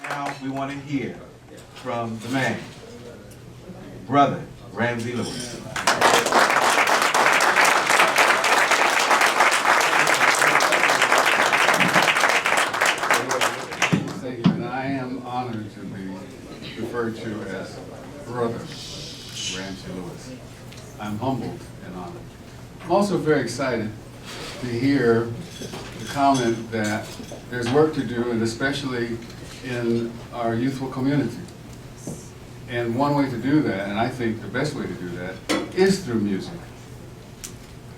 Now we want to hear from the man, Brother Ramsey Lewis. Thank you, and I am honored to be referred to as Brother Ramsey Lewis. I'm humbled and honored. I'm also very excited to hear the comment that there's work to do, and especially in our youthful community. And one way to do that, and I think the best way to do that, is through music.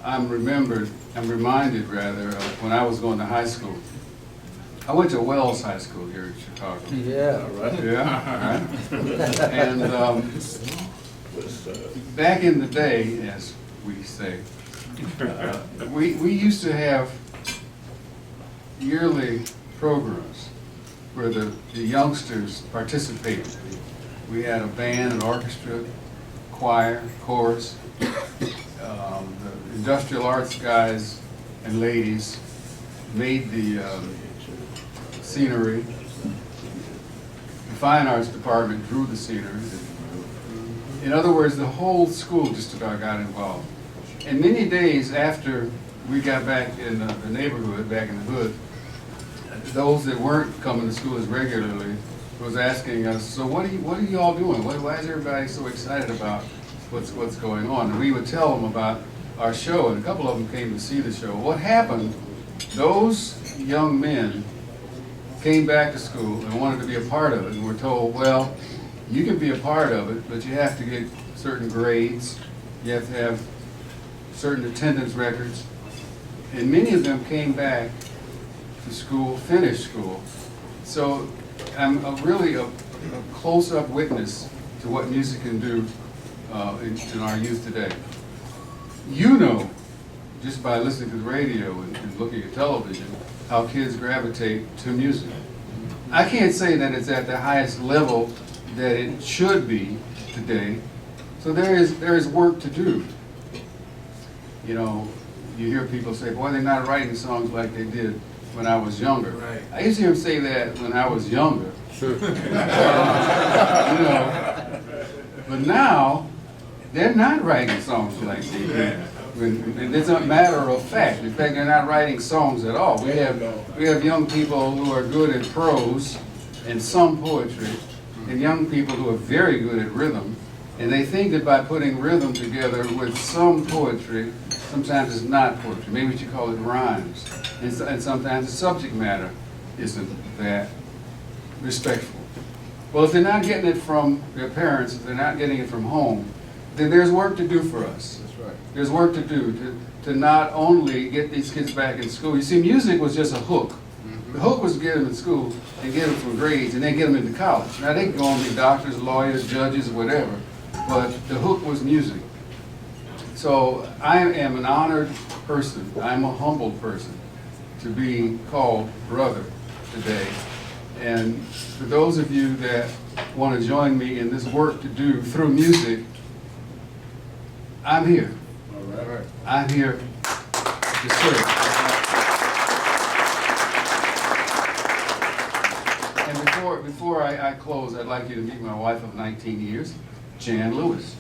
I'm reminded of when I was going to high school. I went to Wells High School here in Chicago. Yeah, right. Yeah, right. And back in the day, as we say, we used to have yearly programs where the youngsters participated. We had a band, an orchestra, choir, chorus. The industrial arts guys and ladies made the scenery. The fine arts department drew the scenery. In other words, the whole school just about got involved. And many days after we got back in the neighborhood, back in the hood, those that weren't coming to school as regularly was asking us, so what are you all doing? Why is everybody so excited about what's going on? And we would tell them about our show, and a couple of them came to see the show. What happened, those young men came back to school and wanted to be a part of it, and were told, well, you can be a part of it, but you have to get certain grades, you have to have certain attendance records, and many of them came back to school, finished school. So I'm really a close-up witness to what music can do in our youth today. You know, just by listening to the radio and looking at television, how kids gravitate to music. I can't say that it's at the highest level that it should be today, so there is work to do. You know, you hear people say, boy, they're not writing songs like they did when I was younger. Right. I used to hear them say that when I was younger. You know, but now they're not writing songs like they did. It's a matter of fact. In fact, they're not writing songs at all. We have young people who are good at prose and some poetry, and young people who are very good at rhythm. And they think that by putting rhythm together with some poetry, sometimes it's not poetry. Maybe we should call it rhymes. And sometimes the subject matter isn't that respectful. Well, if they're not getting it from their parents, if they're not getting it from home, then there's work to do for us. That's right. There's work to do to not only get these kids back in school. You see, music was just a hook. The hook was to get them in school and get them some grades and then get them into college. Now they can go on to be doctors, lawyers, judges, whatever, but the hook was music. So I am an honored person, I'm a humbled person to be called brother today. And for those of you that want to join me in this work to do through music, I'm here. All right. I'm here to serve. And before I close, I'd like you to meet my wife of 19 years, Jan Lewis.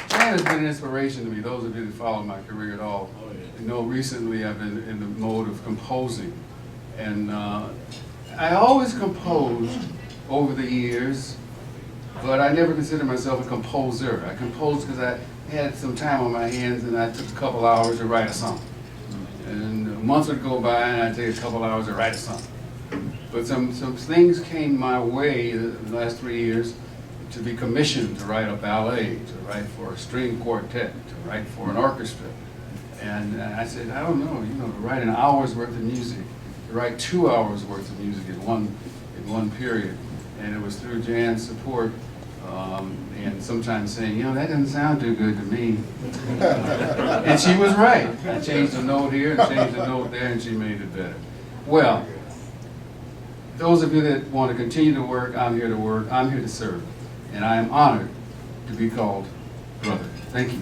Jan has been an inspiration to me. Those of you that follow my career at all, you know recently I've been in the mode of composing. And I always composed over the years, but I never considered myself a composer. I composed because I had some time on my hands and I took a couple hours to write a song. And months would go by and I'd take a couple hours to write a song. But some things came my way in the last 3 years to be commissioned to write a ballet, to write for a string quartet, to write for an orchestra. And I said, I don't know, to write an hour's worth of music, to write 2 hours worth of music in one period. And it was through Jan's support and sometimes saying, that doesn't sound too good to me. And she was right. I changed a note here and changed a note there and she made it better. Well, those of you that want to continue to work, I'm here to work, I'm here to serve. And I am honored to be called brother. Thank you.